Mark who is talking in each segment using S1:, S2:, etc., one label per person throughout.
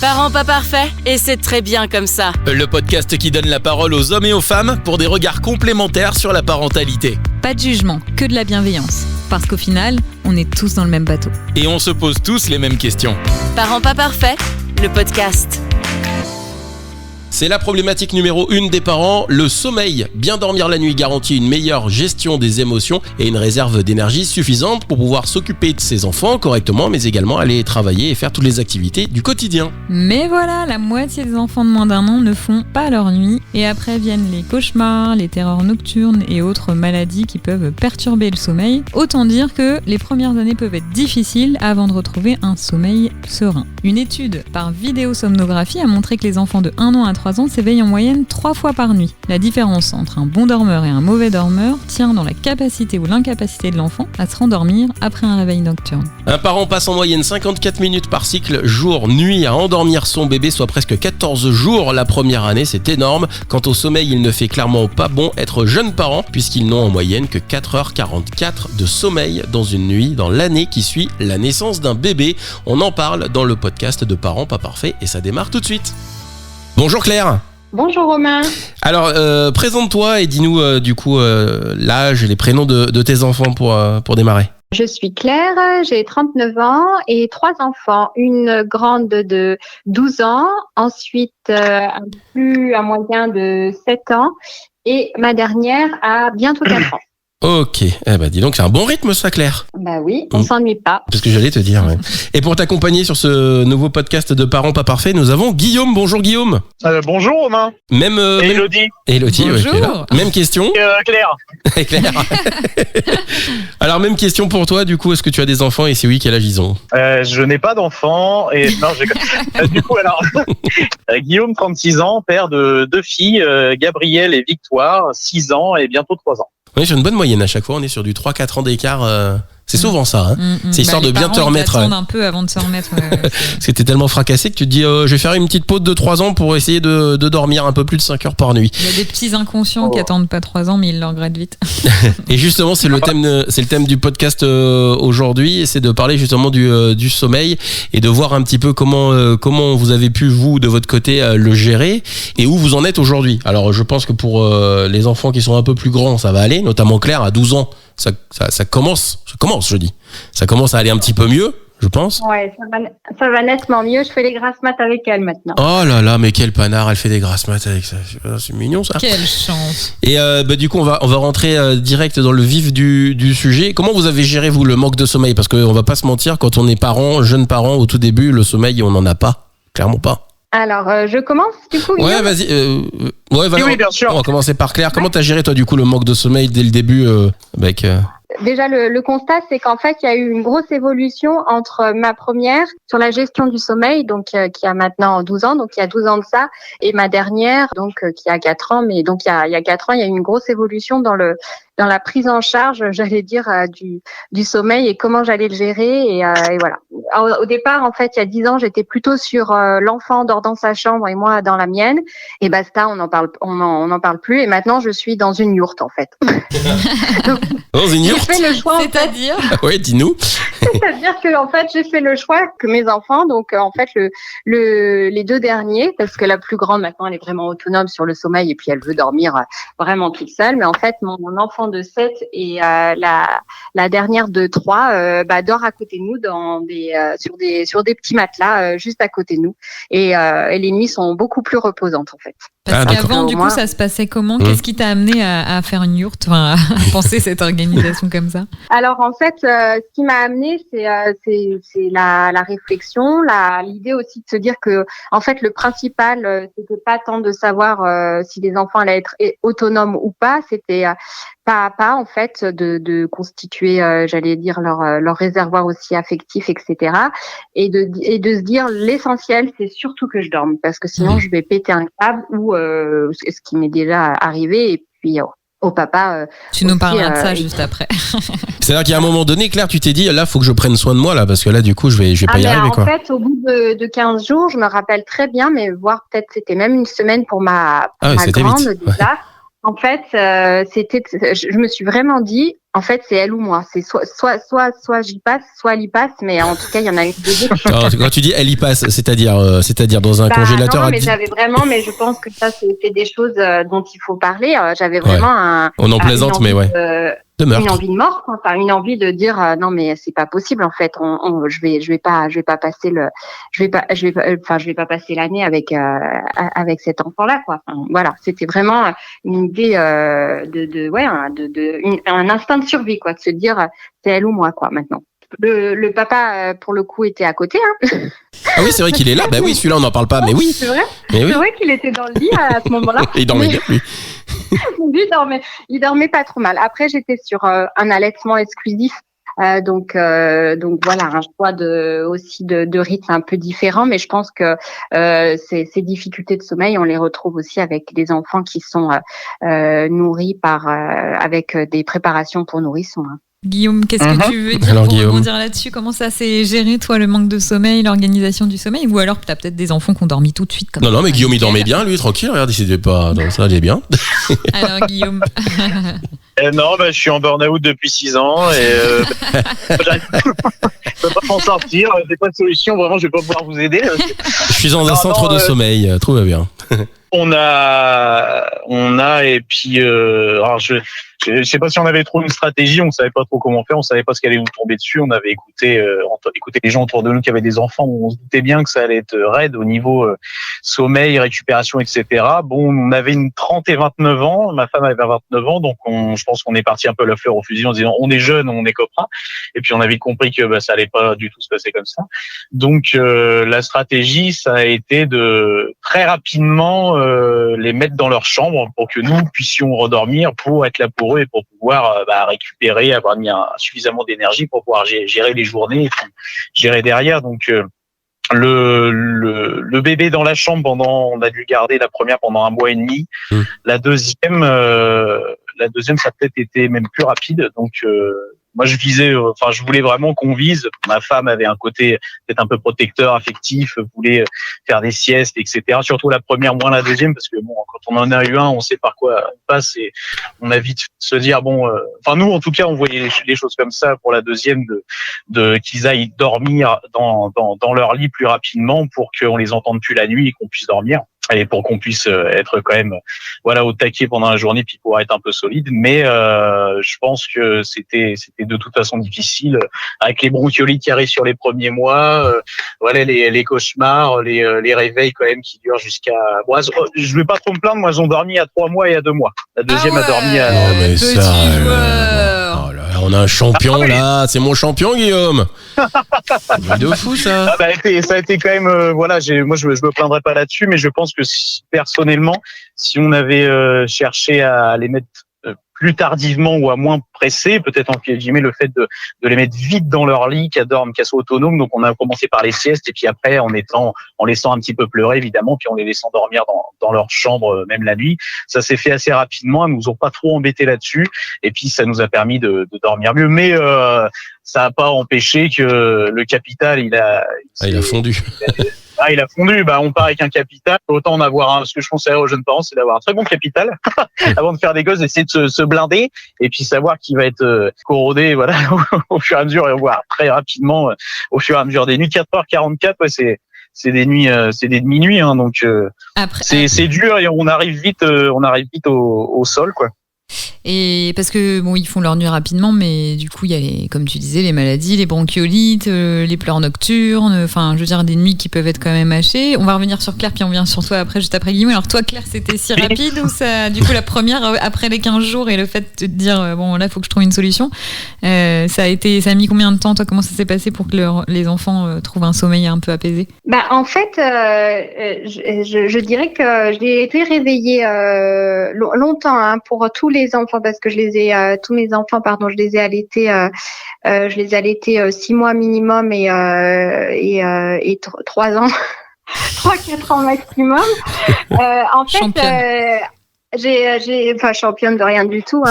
S1: Parents pas parfaits, et c'est très bien comme ça.
S2: Le podcast qui donne la parole aux hommes et aux femmes pour des regards complémentaires sur la parentalité.
S3: Pas de jugement, que de la bienveillance. Parce qu'au final, on est tous dans le même bateau.
S2: Et on se pose tous les mêmes questions.
S1: Parents pas parfaits, le podcast.
S2: C'est la problématique numéro 1 des parents, le sommeil. Bien dormir la nuit garantit une meilleure gestion des émotions et une réserve d'énergie suffisante pour pouvoir s'occuper de ses enfants correctement, mais également aller travailler et faire toutes les activités du quotidien.
S3: Mais voilà, la moitié des enfants de moins d'1 an ne font pas leur nuit. Et après viennent les cauchemars, les terreurs nocturnes et autres maladies qui peuvent perturber le sommeil. Autant dire que les premières années peuvent être difficiles avant de retrouver un sommeil serein. Une étude par vidéosomnographie a montré que les enfants de 1 an à 3 ans s'éveillent en moyenne 3 fois par nuit. La différence entre un bon dormeur et un mauvais dormeur tient dans la capacité ou l'incapacité de l'enfant à se rendormir après un réveil nocturne.
S2: Un parent passe en moyenne 54 minutes par cycle jour-nuit à endormir son bébé, soit presque 14 jours la première année, c'est énorme. Quant au sommeil, il ne fait clairement pas bon être jeune parent puisqu'ils n'ont en moyenne que 4h44 de sommeil dans une nuit dans l'année qui suit la naissance d'un bébé. On en parle dans le podcast de Parents pas parfaits et ça démarre tout de suite. Bonjour Claire.
S4: Bonjour Romain.
S2: Alors, présente-toi et dis-nous l'âge et les prénoms de tes enfants pour démarrer.
S4: Je suis Claire, j'ai 39 ans et 3 enfants. Une grande de 12 ans, ensuite un moyen de 7 ans et ma dernière a bientôt 4 ans.
S2: Ok, dis donc c'est un bon rythme ça Claire.
S4: Bah oui, on s'ennuie pas.
S2: C'est ce que j'allais te dire. Ouais. Et pour t'accompagner sur ce nouveau podcast de Parents pas parfaits, nous avons Guillaume. Bonjour Guillaume.
S5: Bonjour Romain.
S2: Même
S5: Élodie.
S2: Élodie,
S3: bonjour.
S2: Ouais, là. Même question.
S5: Claire.
S2: Claire. Alors même question pour toi. Du coup, est-ce que tu as des enfants et si oui, quel âge ils ont?
S5: Je n'ai pas d'enfants et non, du coup alors Guillaume 36 ans, père de 2 filles, Gabrielle et Victoire, 6 ans et bientôt 3 ans.
S2: On est sur une bonne moyenne à chaque fois, on est sur du 3-4 ans d'écart. C'est souvent ça, hein. C'est histoire de bien te remettre.
S3: Ils un peu avant de se remettre.
S2: Parce que t'es tellement fracassé que tu te dis je vais faire une petite pause de 3 ans pour essayer de dormir un peu plus de 5 heures par nuit.
S3: Il y a des petits inconscients qui attendent pas 3 ans mais ils le regrettent vite.
S2: Et justement c'est le thème du podcast aujourd'hui, c'est de parler justement du sommeil et de voir un petit peu comment vous avez pu vous de votre côté le gérer et où vous en êtes aujourd'hui. Alors je pense que pour les enfants qui sont un peu plus grands ça va aller, notamment Claire à 12 ans. Ça commence, je dis. Ça commence à aller un petit peu mieux, je pense.
S4: Ouais, ça va nettement mieux. Je fais les grasses maths avec elle maintenant.
S2: Oh là là, mais quel panard, elle fait des grasses maths avec ça. C'est mignon ça.
S3: Quelle chance.
S2: Et du coup, on va rentrer direct dans le vif du sujet. Comment vous avez géré, vous, le manque de sommeil? Parce qu'on va pas se mentir, quand on est parent, jeune parent, au tout début, le sommeil, on n'en a pas. Clairement pas.
S4: Alors, je commence du coup.
S2: Ouais, vas-y.
S5: Oui, bien sûr.
S2: On va commencer par Claire. Comment t'as géré, toi, du coup, le manque de sommeil dès le début avec...
S4: Déjà, le constat, c'est qu'en fait, il y a eu une grosse évolution entre ma première sur la gestion du sommeil, donc qui a maintenant 12 ans, donc il y a 12 ans de ça, et ma dernière, donc qui a 4 ans, mais donc il y a 4 ans, il y a eu une grosse évolution dans la prise en charge, j'allais dire, du sommeil et comment j'allais le gérer, et voilà. Au départ, en fait, il y a 10 ans, j'étais plutôt sur l'enfant dort dans sa chambre et moi dans la mienne, et basta, on n'en parle plus, et maintenant, je suis dans une yourte, en fait. Donc,
S2: dans une yourte.
S4: J'ai fait le choix,
S3: c'est-à-dire
S2: Ouais, dis-nous.
S4: C'est-à-dire que en fait, j'ai fait le choix que mes enfants, donc en fait les 2 derniers, parce que la plus grande maintenant elle est vraiment autonome sur le sommeil et puis elle veut dormir vraiment toute seule, mais en fait mon enfant de 7 et la dernière de 3 dort à côté de nous sur des petits matelas juste à côté de nous et les nuits sont beaucoup plus reposantes en fait.
S3: Parce qu'avant, du coup, ça se passait comment? Qu'est-ce qui t'a amené à faire une yourte, à penser cette organisation comme ça?
S4: Alors, en fait, ce qui m'a amené, c'est la réflexion, l'idée aussi de se dire que, en fait, le principal, c'était pas tant de savoir si les enfants allaient être autonomes ou pas, c'était pas à pas, en fait, de constituer, j'allais dire, leur réservoir aussi affectif, etc. Et de se dire, l'essentiel, c'est surtout que je dorme, parce que sinon, je vais péter un câble ou ce qui m'est déjà arrivé, et puis au papa.
S3: Tu nous parleras de ça juste après.
S2: C'est-à-dire qu'à un moment donné, Claire, tu t'es dit, là, faut que je prenne soin de moi, là, parce que là, du coup, je vais pas y arriver, quoi.
S4: En fait, au bout de 15 jours, je me rappelle très bien, mais voire peut-être c'était même une semaine pour ma grande, déjà. En fait, je me suis vraiment dit, En fait, c'est elle ou moi. C'est soit j'y passe, soit elle y passe, mais en tout cas, il y en a une des deux.
S2: Alors, quand tu dis elle y passe, c'est-à-dire dans un congélateur
S4: non,
S2: à
S4: mais mais je pense que ça, c'est des choses dont il faut parler. J'avais vraiment
S2: on en plaisante, mais ouais. De meurtre.
S4: Une envie de mort, enfin une envie de dire non mais c'est pas possible en fait. Je vais pas passer l'année avec cet enfant-là quoi. Enfin, voilà, c'était vraiment une idée un instinct de survie quoi, de se dire c'est elle ou moi quoi maintenant. Le papa pour le coup était à côté.
S2: Ah oui, c'est vrai qu'il est là. Bah oui, celui-là on n'en parle pas, mais oui.
S4: C'est vrai.
S2: Mais oui.
S4: C'est vrai qu'il était dans le lit à ce moment-là.
S2: Il dormait bien lui.
S4: Il dormait pas trop mal. Après, j'étais sur un allaitement exclusif. Donc voilà, un choix de rythme un peu différent, mais je pense que ces difficultés de sommeil, on les retrouve aussi avec des enfants qui sont nourris avec des préparations pour nourrissons.
S3: Guillaume, qu'est-ce que tu veux dire pour rebondir là-dessus? Comment ça s'est géré, toi, le manque de sommeil, l'organisation du sommeil? Ou alors, tu as peut-être des enfants qui ont dormi tout de suite comme
S2: Non, mais Guillaume, il dormait bien, lui, tranquille. Regarde, il s'était pas... Donc, ça allait bien.
S3: Alors, Guillaume
S5: non, je suis en burn-out depuis 6 ans et je peux pas m'en sortir. J'ai pas de solution, vraiment, je vais pas pouvoir vous aider.
S2: Je suis dans un centre de sommeil, tout va bien.
S5: On a et puis alors je sais pas si on avait trop une stratégie, on savait pas trop comment faire, on savait pas ce qui allait nous tomber dessus, on avait écouté les gens autour de nous qui avaient des enfants, on se doutait bien que ça allait être raide au niveau sommeil, récupération, etc. Bon, on avait une 30 et 29 ans, ma femme avait 29 ans, donc je pense qu'on est parti un peu la fleur au fusil en disant on est jeune, on est copains, et puis on avait compris que ça allait pas du tout se passer comme ça. Donc la stratégie, ça a été de très rapidement les mettre dans leur chambre pour que nous puissions redormir, pour être là pour eux et pour pouvoir récupérer, avoir mis suffisamment d'énergie pour pouvoir gérer les journées et puis gérer derrière. Donc le bébé dans la chambre on a dû garder la première pendant 1 mois et demi. La deuxième ça a peut-être été même plus rapide. Donc moi je voulais vraiment qu'on vise. Ma femme avait un côté peut-être un peu protecteur, affectif, voulait faire des siestes, etc. Surtout la première, moins la deuxième, parce que quand on en a eu un, on sait par quoi on passe et on a vite se dire nous en tout cas on voyait les choses comme ça pour la deuxième de qu'ils aillent dormir dans leur lit plus rapidement pour qu'on les entende plus la nuit et qu'on puisse dormir. Et pour qu'on puisse être quand même au taquet pendant la journée puis pouvoir être un peu solide, mais je pense que c'était de toute façon difficile avec les bronchiolites qui arrivent sur les premiers mois, les cauchemars, les réveils quand même qui durent jusqu'à je vais pas trop me plaindre, moi ils ont dormi à 3 mois et à 2 mois. La deuxième a dormi à
S2: non mais ça on a un champion là, c'est mon champion Guillaume. C'est de fou ça.
S5: Ça a été quand même moi je me plaindrais pas là-dessus, mais je pense que personnellement, si on avait cherché à les mettre plus tardivement ou à moins presser, peut-être en guillemets le fait de les mettre vite dans leur lit, qu'elles dorment, qu'elles soient autonomes. Donc on a commencé par les siestes et puis après en laissant un petit peu pleurer évidemment, puis en les laissant dormir dans leur chambre même la nuit. Ça s'est fait assez rapidement, elles nous ont pas trop embêtés là-dessus et puis ça nous a permis de dormir mieux. Mais ça a pas empêché que le capital il a
S2: fondu.
S5: Il a fondu. On part avec un capital. Autant en avoir ce que je conseillerais aux jeunes parents, c'est d'avoir un très bon capital avant de faire des gosses, d'essayer de se blinder et puis savoir qu'il va être corrodé, au fur et à mesure et voir très rapidement au fur et à mesure des nuits. 4h44, c'est des nuits, c'est des demi-nuits, hein, donc c'est dur et on arrive vite au sol, quoi.
S3: Et parce que ils font leur nuit rapidement, mais du coup il y a comme tu disais les maladies, les bronchiolites, les pleurs nocturnes, enfin je veux dire des nuits qui peuvent être quand même hachées. On va revenir sur Claire puis on vient sur toi après, juste après Guillaume. Alors toi Claire, c'était si rapide ou ça, du coup la première après les 15 jours et le fait de te dire là faut que je trouve une solution, ça a mis combien de temps toi? Comment ça s'est passé pour que les enfants trouvent un sommeil un peu apaisé?
S4: En fait je dirais que j'ai été réveillée longtemps pour tous les enfants, parce que tous mes enfants, je les ai allaités 6 mois minimum et 3 ans, 3-4 ans maximum. En fait, championne de rien du tout.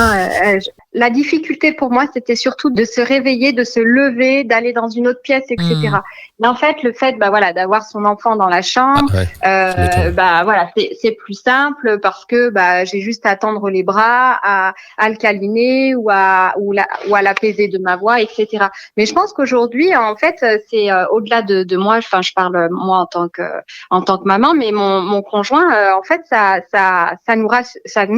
S4: la difficulté pour moi, c'était surtout de se réveiller, de se lever, d'aller dans une autre pièce, etc. Mais en fait, le fait, d'avoir son enfant dans la chambre, c'est plus simple parce que j'ai juste à tendre les bras, à le câliner ou à l'apaiser de ma voix, etc. Mais je pense qu'aujourd'hui, en fait, c'est au-delà de moi. Enfin, je parle moi en tant que maman, mais mon conjoint, en fait, ça nous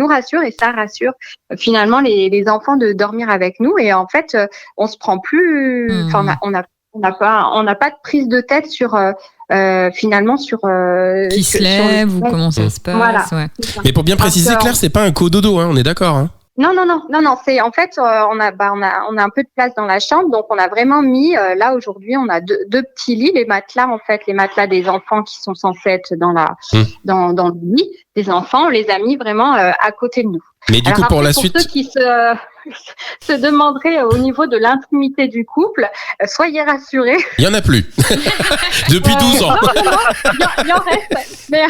S4: rassure et ça rassure finalement les enfants de dormir avec nous. Et en fait, on se prend plus. Enfin, on n'a pas de prise de tête sur finalement sur
S3: qui se lève ou comment ça se passe.
S4: Voilà.
S3: Ouais.
S2: Mais pour bien préciser, Claire, c'est pas un cododo, hein, on est d'accord, hein.
S4: Non, c'est en fait on a un peu de place dans la chambre, donc on a vraiment mis là aujourd'hui on a deux petits lits, les matelas des enfants qui sont censés être dans le lit des enfants, on les a mis vraiment à côté de nous.
S2: Mais du coup pour la suite,
S4: ceux qui se demanderaient au niveau de l'intimité du couple, soyez rassurés.
S2: Il y en a plus. Depuis 12 ans.
S4: Non, il en reste. Mais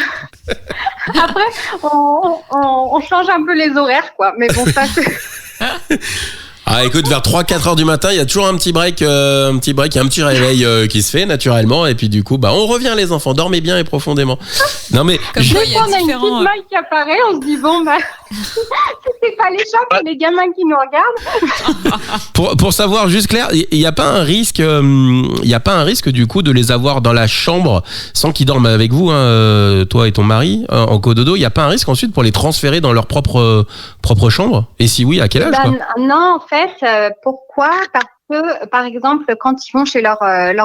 S4: après, on change un peu les horaires, quoi. Mais bon, ça c'est...
S2: Ah, écoute, vers 3-4 heures du matin, il y a toujours un petit break, un petit réveil qui se fait naturellement. Et puis du coup, on revient les enfants, dormez bien et profondément. Non mais,
S3: comme
S4: quoi, on a une petite maille qui apparaît, on se dit c'est pas les chats, c'est les gamins qui nous regardent.
S2: Pour savoir juste Claire, il y a pas un risque, du coup de les avoir dans la chambre sans qu'ils dorment avec vous, hein, toi et ton mari en cododo. Il y a pas un risque ensuite pour les transférer dans leur propre chambre? Et si oui, à quel âge quoi?
S4: Non, en fait, pourquoi? Parce que, par exemple, quand ils vont chez leurs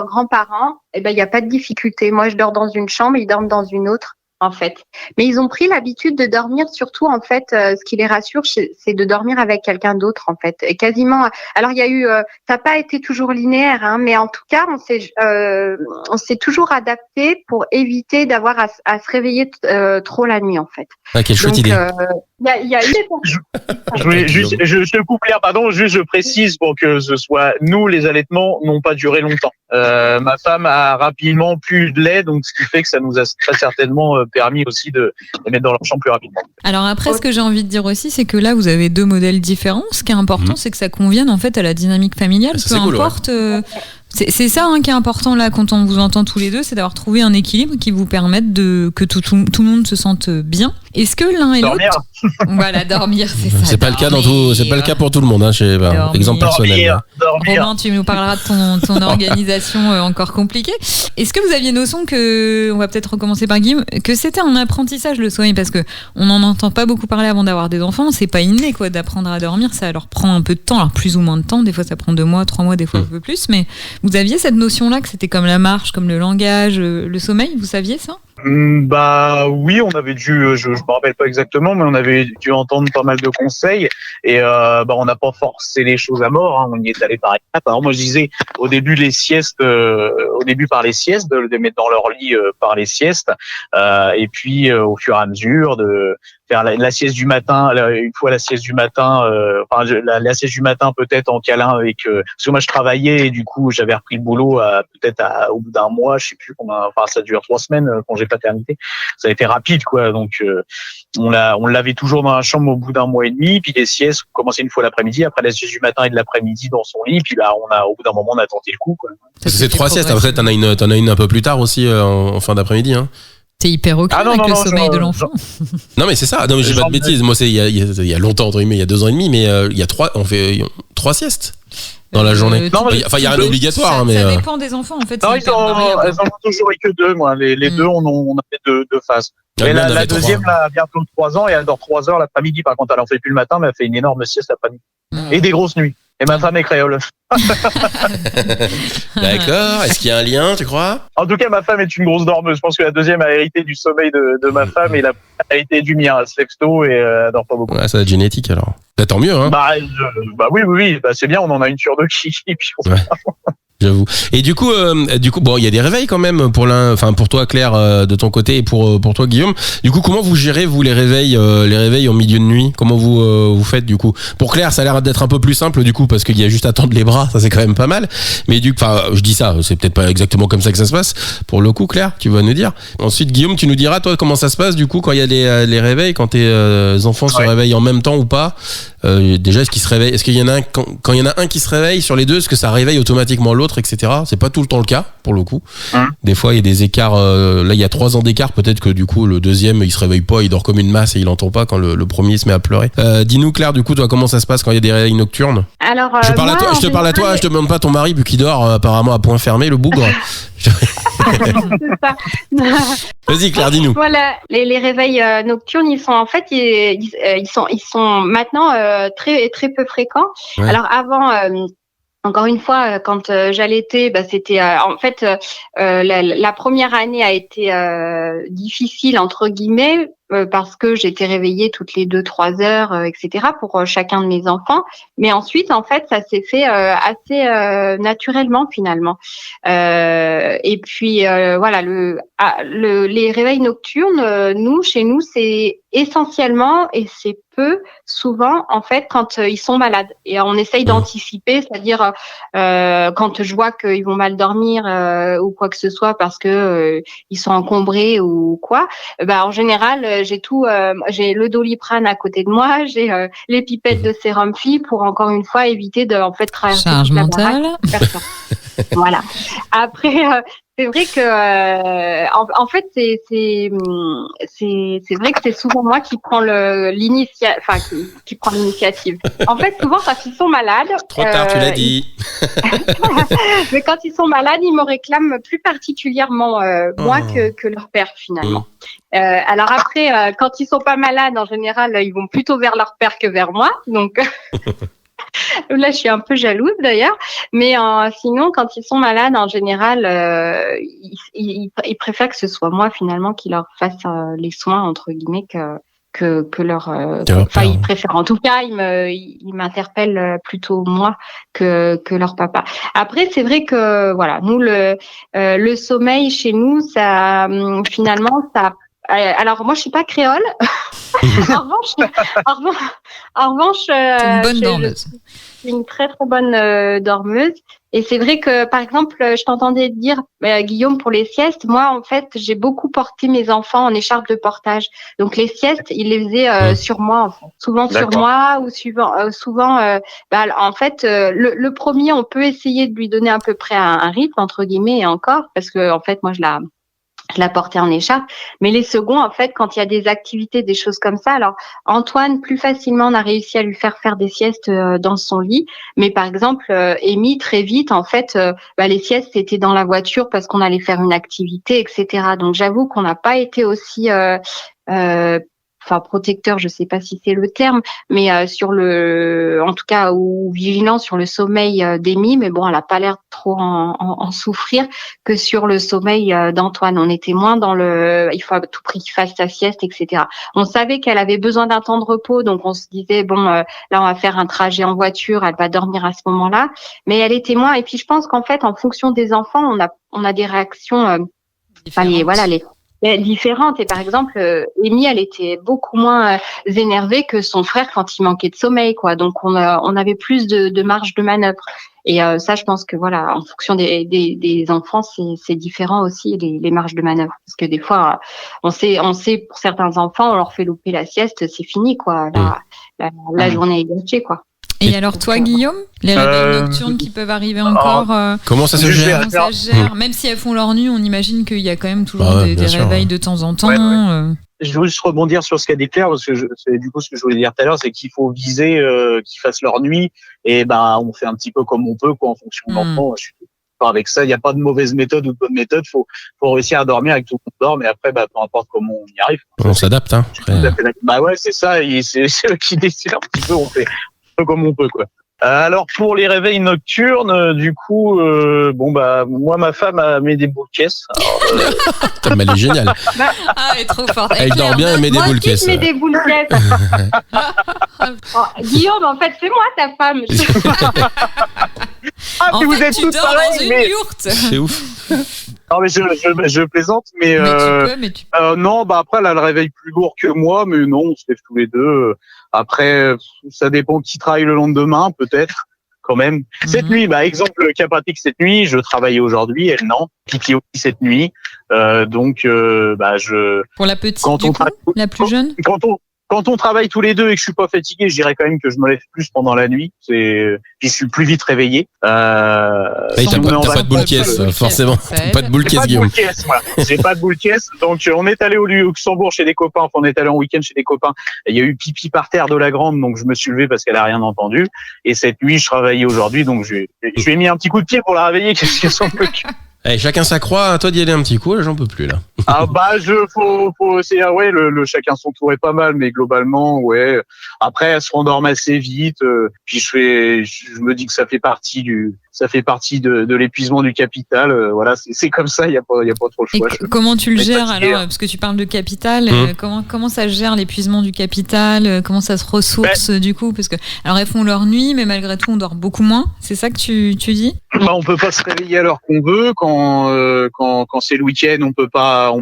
S4: grands-parents, il n'y a pas de difficulté. Moi, je dors dans une chambre, ils dorment dans une autre, en fait. Mais ils ont pris l'habitude de dormir, surtout, en fait, ce qui les rassure, c'est de dormir avec quelqu'un d'autre, en fait. Et quasiment. Alors, il y a eu, ça n'a pas été toujours linéaire, hein, mais en tout cas, on s'est toujours adapté pour éviter d'avoir à se réveiller trop la nuit, en fait.
S2: Ah, quelle chouette idée.
S4: Il y a eu des...
S5: Je te coupe Claire, pardon, juste je précise pour que ce soit nous, les allaitements n'ont pas duré longtemps. Ma femme a rapidement plus de lait, donc ce qui fait que ça nous a très certainement permis aussi de les mettre dans leur chambre plus rapidement.
S3: Alors après, ce que j'ai envie de dire aussi, c'est que là, vous avez deux modèles différents. Ce qui est important, c'est que ça convienne en fait à la dynamique familiale. Peu importe. C'est ça qui est important là quand on vous entend tous les deux, c'est d'avoir trouvé un équilibre qui vous permette que tout le monde se sente bien. Est-ce que l'un et l'autre, voilà, dormir, c'est ça.
S2: C'est pas le cas c'est pas le cas pour tout le monde, hein, exemple personnel.
S5: Dormir.
S3: Romain, tu nous parleras de ton organisation encore compliquée. Est-ce que vous aviez notion on va peut-être recommencer par Guillaume, que c'était un apprentissage le sommeil, parce que on n'en entend pas beaucoup parler avant d'avoir des enfants, c'est pas inné quoi d'apprendre à dormir, ça leur prend un peu de temps, alors plus ou moins de temps, des fois ça prend 2 mois, 3 mois, des fois un peu plus, mais vous aviez cette notion-là que c'était comme la marche, comme le langage, le sommeil, vous saviez ça?
S5: Oui, on avait dû, je me rappelle pas exactement, mais on avait dû entendre pas mal de conseils et on n'a pas forcé les choses à mort, hein, on y est allé par étapes. Alors moi je disais au début par les siestes, de les mettre dans leur lit par les siestes, et puis au fur et à mesure de faire la sieste du matin, une fois la sieste du matin, la sieste du matin peut-être en câlin avec, parce que moi je travaillais et du coup j'avais repris le boulot au bout d'un mois, je sais plus combien, ça dure 3 semaines, congé paternité, ça a été rapide quoi, donc on l'avait toujours dans la chambre au bout d'un mois et demi, puis les siestes commençaient une fois l'après-midi, après la sieste du matin et de l'après-midi dans son lit, puis là au bout d'un moment on a tenté le coup quoi.
S2: C'est 3 siestes, après t'en as une un peu plus tard aussi en fin d'après-midi, hein.
S3: T'es hyper au clair avec le sommeil de l'enfant.
S2: Non mais c'est ça, non mais j'ai pas de bêtises, moi c'est il y a longtemps entre guillemets, il y a 2 ans et demi, mais on fait 3 siestes dans la journée. Il y a rien d'obligatoire, hein, mais
S3: ça dépend des enfants en fait.
S5: Non, elles en ont toujours eu que 2, moi. Les 2, on a fait 2 phases. Et la deuxième, là, a bientôt 3 ans, et elle dort 3 heures l'après-midi. Par contre, elle en fait plus le matin, mais elle fait une énorme sieste l'après-midi. Et des grosses nuits. Et ma femme est créole.
S2: D'accord. Est-ce qu'il y a un lien, tu crois?
S5: En tout cas, ma femme est une grosse dormeuse. Je pense que la deuxième a hérité du sommeil de ma femme et la a hérité du mien. Elle se lève tôt et elle dort pas beaucoup.
S2: Ouais, ça va être génétique alors. Tant mieux, hein.
S5: Oui. C'est bien, on en a une sur 2 qui.
S2: J'avoue. Et du coup, bon, il y a des réveils quand même pour toi, Claire, de ton côté, et pour toi, Guillaume. Du coup, comment vous gérez vous les réveils au milieu de nuit? Comment vous faites du coup? Pour Claire, ça a l'air d'être un peu plus simple du coup, parce qu'il y a juste à tendre les bras, ça c'est quand même pas mal. Mais je dis ça, c'est peut-être pas exactement comme ça que ça se passe. Pour le coup, Claire, tu vas nous dire. Ensuite, Guillaume, tu nous diras toi comment ça se passe du coup quand il y a les réveils, quand tes enfants se réveillent en même temps ou pas. Déjà, est-ce qu'il se réveille? Est-ce qu'il y en a un quand il y en a un qui se réveille sur les deux, est-ce que ça réveille automatiquement l'autre, etc. C'est pas tout le temps le cas pour le coup. Des fois, il y a des écarts. Là, il y a 3 ans d'écart. Peut-être que du coup, le deuxième, il se réveille pas, il dort comme une masse et il entend pas quand le premier se met à pleurer. Dis-nous, Claire, du coup, toi, comment ça se passe quand il y a des réveils nocturnes?
S4: Alors,
S2: je te parle à toi. Je te demande pas ton mari vu qu'il dort apparemment à point fermé, le bougre.
S4: C'est ça.
S2: Vas-y, Claire, dis-nous.
S4: Voilà, les réveils nocturnes, ils sont en fait, ils sont maintenant très très peu fréquents.
S2: Ouais.
S4: Alors avant. Encore une fois, quand j'allaitais, c'était en fait la première année a été difficile entre guillemets parce que j'étais réveillée toutes les 2-3 heures, etc. pour chacun de mes enfants. Mais ensuite, en fait, ça s'est fait assez naturellement finalement. Et puis voilà, les réveils nocturnes, chez nous, c'est essentiellement et c'est peu souvent en fait quand ils sont malades et on essaye d'anticiper, c'est-à-dire quand je vois qu'ils vont mal dormir ou quoi que ce soit parce que ils sont encombrés ou quoi, en général j'ai le Doliprane à côté de moi, j'ai les pipettes de sérum Phi pour encore une fois éviter de en fait traverser
S3: charge
S4: toute la
S3: mentale.
S4: baraque. Voilà. Après c'est vrai que en fait c'est vrai que c'est souvent moi qui prends qui prend l'initiative. En fait souvent quand ils sont malades,
S2: Trop tard, tu l'as dit.
S4: Mais quand ils sont malades, ils me réclament plus particulièrement moi que leur père finalement. Alors après quand ils sont pas malades en général, ils vont plutôt vers leur père que vers moi. Donc là, je suis un peu jalouse d'ailleurs, mais sinon, quand ils sont malades, en général, ils préfèrent que ce soit moi finalement qui leur fasse les soins entre guillemets que leur. Enfin, ils préfèrent. En tout cas, ils m'interpellent plutôt moi que leur papa. Après, c'est vrai que voilà, nous le sommeil chez nous, ça finalement ça. Alors moi, je suis pas créole. En revanche,
S3: c'est une bonne dormeuse.
S4: Je suis une très très bonne dormeuse. Et c'est vrai que, par exemple, je t'entendais dire, Guillaume, pour les siestes, moi, en fait, j'ai beaucoup porté mes enfants en écharpe de portage. Donc les siestes, ils les faisaient sur moi, en fait. Souvent sur moi ou souvent. En fait, le premier, on peut essayer de lui donner à peu près un rythme entre guillemets et encore, parce que en fait, moi, je la portais en écharpe. Mais les seconds, en fait, quand il y a des activités, des choses comme ça, alors Antoine, plus facilement, on a réussi à lui faire des siestes dans son lit. Mais par exemple, Amy, très vite, en fait, les siestes, c'était dans la voiture parce qu'on allait faire une activité, etc. Donc j'avoue qu'on n'a pas été aussi protecteur, je sais pas si c'est le terme, mais en tout cas, ou vigilant sur le sommeil d'Amy, mais bon, elle a pas l'air trop en souffrir que sur le sommeil d'Antoine. On était moins dans il faut à tout prix qu'il fasse sa sieste, etc. On savait qu'elle avait besoin d'un temps de repos, donc on se disait là, on va faire un trajet en voiture, elle va dormir à ce moment-là, mais elle était moins. Et puis je pense qu'en fait, en fonction des enfants, on a des réactions, différentes. Et par exemple, Amy, elle était beaucoup moins énervée que son frère quand il manquait de sommeil, quoi. Donc on avait plus de marge de manœuvre. Et ça, je pense que voilà, en fonction des enfants, c'est différent aussi les marges de manœuvre. Parce que des fois, on sait pour certains enfants, on leur fait louper la sieste, c'est fini, quoi. La journée est gâchée, quoi.
S3: Et alors toi, Guillaume, les réveils nocturnes qui peuvent arriver encore,
S2: comment ça se gère?
S3: Même si elles font leur nuit, on imagine qu'il y a quand même toujours des réveils de temps en temps.
S5: Je veux juste rebondir sur ce qu'a dit Claire, parce que c'est du coup ce que je voulais dire tout à l'heure, c'est qu'il faut viser qu'ils fassent leur nuit, et on fait un petit peu comme on peut, quoi, en fonction de l'enfant. Je suis d'accord avec ça, il n'y a pas de mauvaise méthode ou de bonne méthode, faut réussir à dormir avec tout le monde dort, mais après, peu importe comment on y arrive.
S2: On s'adapte, hein.
S5: Ouais, c'est ça, c'est eux qui décident un petit peu, on fait comme on peut, quoi. Alors pour les réveils nocturnes, du coup, moi ma femme met des boules caisses.
S2: Mais elle est géniale.
S3: Elle est trop forte.
S2: Elle dort bien, elle met des boules caisses.
S4: Moi aussi, je mets des boules caisses. Guillaume, en fait, c'est moi ta femme.
S3: En fait, vous êtes tous pareils, dans une yourte.
S2: C'est ouf.
S5: Non mais je plaisante, mais tu peux. Non, après elle a le réveil plus lourd que moi, mais non, on se lève tous les deux. Après, ça dépend qui travaille le lendemain, peut-être, quand même. Cette nuit, exemple cas pratique, cette nuit, je travaillais aujourd'hui, elle non. Kiki aussi cette nuit, donc
S3: Pour la petite, la plus jeune.
S5: quand on travaille tous les deux et que je suis pas fatigué, je dirais quand même que je me lève plus pendant la nuit. Puis je suis plus vite réveillé.
S2: T'as pas de boule caisse, forcément. T'as pas de boule caisse, Guillaume.
S5: J'ai pas de boule caisse. Donc, on est allé au Luxembourg chez des copains. Enfin, on est allé en week-end chez des copains. Il y a eu pipi par terre de la grande, donc je me suis levé parce qu'elle a rien entendu. Et cette nuit, je travaillais aujourd'hui, donc je lui ai mis un petit coup de pied pour la réveiller, qu'est-ce qu'elle s'en occupe.
S2: Allez, chacun sa croix, à toi d'y aller un petit coup, là, j'en peux plus, là.
S5: Ouais, le chacun son tour est pas mal, mais globalement, ouais. Après, elle se rendorme assez vite, puis je me dis que ça fait partie de l'épuisement du capital, voilà, c'est comme ça, il y a pas trop le choix.
S3: Comment tu le gères alors, parce que tu parles de capital, comment ça se gère l'épuisement du capital, comment ça se ressource du coup, parce que alors elles font leur nuit, mais malgré tout on dort beaucoup moins, c'est ça que tu dis?
S5: On peut pas se réveiller à l'heure qu'on veut, quand c'est le week-end, on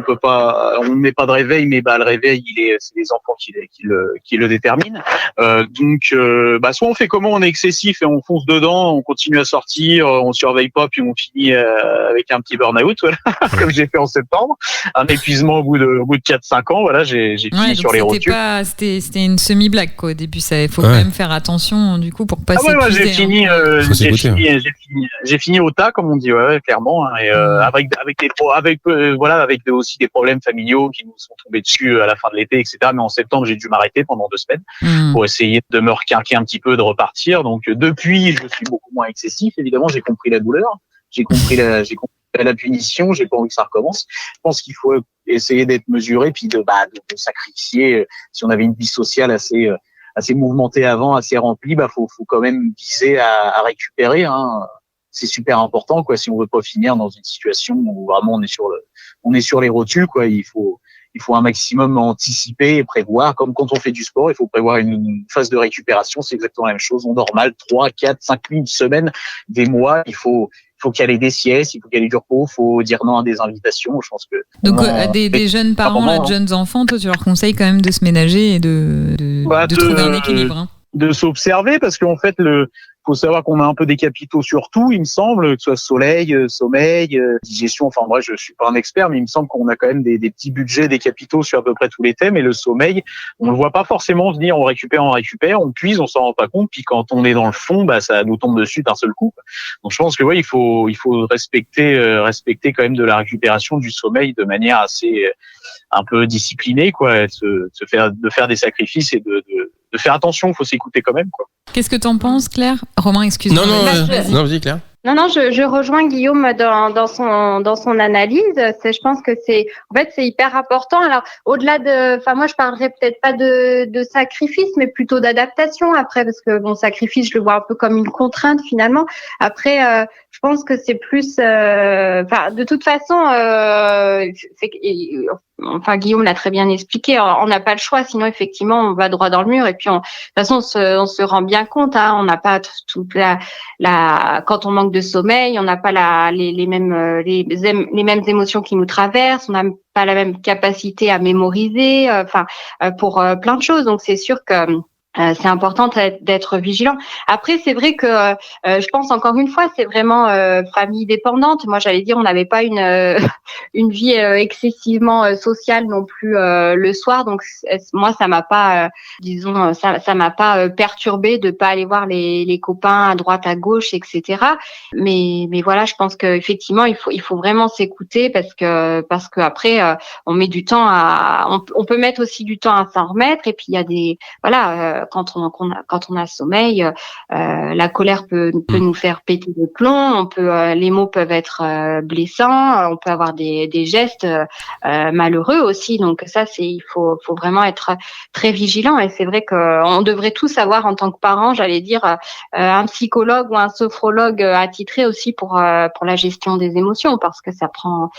S5: met pas de réveil, mais le réveil c'est les enfants qui le déterminent. Donc soit on fait comment, on est excessif et on fonce dedans, on continue à sortir, on surveille pas, puis on finit avec un petit burn-out, voilà, comme j'ai fait en septembre, un épuisement au bout de 4-5 ans, voilà, j'ai fini sur les rotules.
S3: C'était une semi-blague quoi au début, ça faut quand même faire attention du coup pour pas s'épuiser.
S5: J'ai fini au tas, comme on dit, clairement, hein, et avec aussi des problèmes familiaux qui nous sont tombés dessus à la fin de l'été, etc. Mais en septembre, j'ai dû m'arrêter pendant 2 semaines pour essayer de me requinquer un petit peu, de repartir. Donc depuis, je suis beaucoup moins excessif. Évidemment, j'ai compris la douleur, j'ai compris la punition. J'ai pas envie que ça recommence. Je pense qu'il faut essayer d'être mesuré, puis de sacrifier. Si on avait une vie sociale assez mouvementée avant, assez remplie, faut quand même viser à récupérer, hein. C'est super important, quoi. Si on veut pas finir dans une situation où vraiment on est sur les rotules, quoi. Il faut un maximum anticiper et prévoir. Comme quand on fait du sport, il faut prévoir une phase de récupération. C'est exactement la même chose. On dort mal 3, 4, 5 nuits, une semaine, des mois. Il faut caler des siestes, il faut caler du repos, il faut dire non à des invitations. Je pense que
S3: donc à des jeunes parents, de jeunes enfants, toi tu leur conseilles quand même de se ménager et de trouver un équilibre. Hein.
S5: De s'observer, parce qu'en fait faut savoir qu'on a un peu des capitaux sur tout, il me semble, que ce soit sommeil, digestion. Enfin, moi, je suis pas un expert, mais il me semble qu'on a quand même des petits budgets, des capitaux sur à peu près tous les thèmes. Et le sommeil, on le voit pas forcément venir. On récupère, on puise, on s'en rend pas compte. Puis quand on est dans le fond, ça nous tombe dessus d'un seul coup. Donc, je pense que il faut respecter quand même de la récupération du sommeil de manière assez un peu disciplinée, quoi. De faire des sacrifices et de faire attention. Il faut s'écouter quand même, quoi.
S3: Qu'est-ce que t'en penses, Claire? Romain, excuse-moi.
S2: Non, vas-y, Claire.
S4: Non, je rejoins Guillaume dans son analyse. Je pense que c'est hyper important. Alors, au-delà moi, je parlerais peut-être pas de sacrifice, mais plutôt d'adaptation après, parce que sacrifice, je le vois un peu comme une contrainte finalement. Après, je pense que c'est plus, de toute façon, Guillaume l'a très bien expliqué. On n'a pas le choix, sinon effectivement, on va droit dans le mur. Et puis, de toute façon, on se rend bien compte. Hein, on n'a pas toute quand on manque de sommeil, on n'a pas les mêmes émotions qui nous traversent. On n'a pas la même capacité à mémoriser. Pour plein de choses. Donc, c'est sûr que c'est important d'être vigilant. Après, c'est vrai que je pense encore une fois, c'est vraiment famille dépendante. Moi, j'allais dire, on n'avait pas une vie excessivement sociale non plus le soir. Donc moi, ça m'a pas, ça m'a pas perturbé de pas aller voir les copains à droite, à gauche, etc. Mais voilà, je pense que effectivement, il faut vraiment s'écouter parce que après, on met du temps on peut mettre aussi du temps à s'en remettre. Et puis il y a des quand on a sommeil, la colère peut nous faire péter les plombs. Les mots peuvent être blessants. On peut avoir des gestes malheureux aussi. Donc ça, il faut vraiment être très vigilant. Et c'est vrai qu'on devrait tous avoir en tant que parents, j'allais dire, un psychologue ou un sophrologue attitré aussi pour la gestion des émotions, parce que ça prend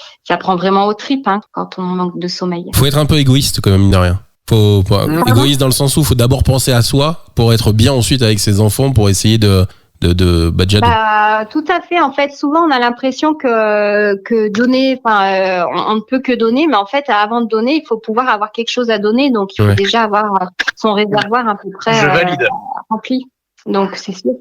S4: vraiment aux tripes quand on manque de sommeil.
S2: Faut être un peu égoïste quand même, mine de rien. Égoïste dans le sens où il faut d'abord penser à soi pour être bien ensuite avec ses enfants, pour essayer de
S4: tout à fait. En fait, souvent on a l'impression que donner, on ne peut que donner, mais en fait, avant de donner, il faut pouvoir avoir quelque chose à donner. Donc, il faut déjà avoir son réservoir à peu près rempli. Donc c'est sûr.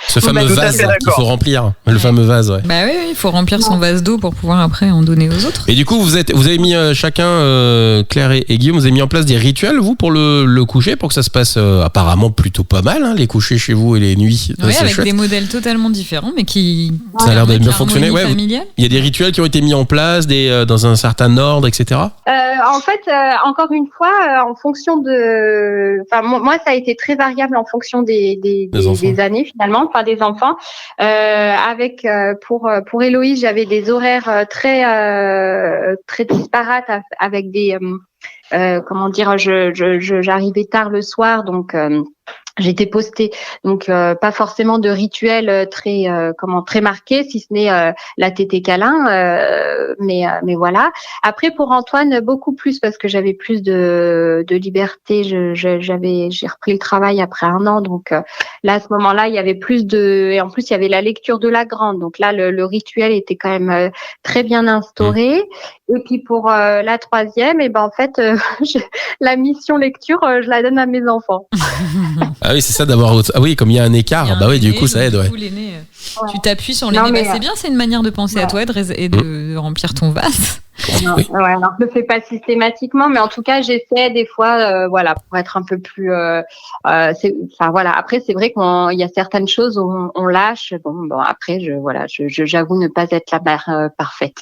S2: Ce fameux
S5: tout à
S2: vase
S5: fait
S2: qu'il
S5: d'accord.
S2: faut remplir. Le fameux vase, ouais.
S3: Bah oui, il faut remplir son vase d'eau pour pouvoir après en donner aux autres.
S2: Et du coup, vous avez mis chacun, Claire et Guillaume, vous avez mis en place des rituels, vous, pour le coucher, pour que ça se passe apparemment plutôt pas mal, hein, les couchers chez vous et les nuits.
S3: Oui,
S2: c'est
S3: avec
S2: chouette.
S3: des modèles totalement différents, mais qui.
S2: Ça a l'air de bien
S3: permettent
S2: fonctionner.
S3: l'harmonie
S2: Ouais,
S3: familiale.
S2: il y a des rituels qui ont été mis en place, dans un certain ordre, etc.
S4: En fait, encore une fois, en fonction de, enfin moi ça a été très variable en fonction des années finalement, enfin des enfants. Avec pour Héloïse, j'avais des horaires très disparates avec des comment dire, j'arrivais tard le soir, donc j'étais postée, donc pas forcément de rituel très marqué, si ce n'est la tétée câlin, mais voilà. Après pour Antoine beaucoup plus parce que j'avais plus de liberté. J'ai repris le travail après 1 an, donc là à ce moment-là il y avait plus et en plus il y avait la lecture de la grande, donc là le rituel était quand même très bien instauré. Et puis pour la 3e, et ben en fait la mission lecture je la donne à mes enfants.
S2: Ah oui, c'est ça d'avoir. Ah oui, comme il y a un écart, bah oui, du coup ça aide, ouais.
S3: Tu t'appuies sur l'aîné. C'est bien, c'est une manière de penser à toi et de remplir ton vase.
S2: Oui.
S4: Ouais, alors je le fais pas systématiquement, mais en tout cas j'essaie des fois, voilà, pour être un peu plus. Enfin voilà. Après c'est vrai qu'il y a certaines choses où on lâche. Bon après j'avoue ne pas être la mère parfaite.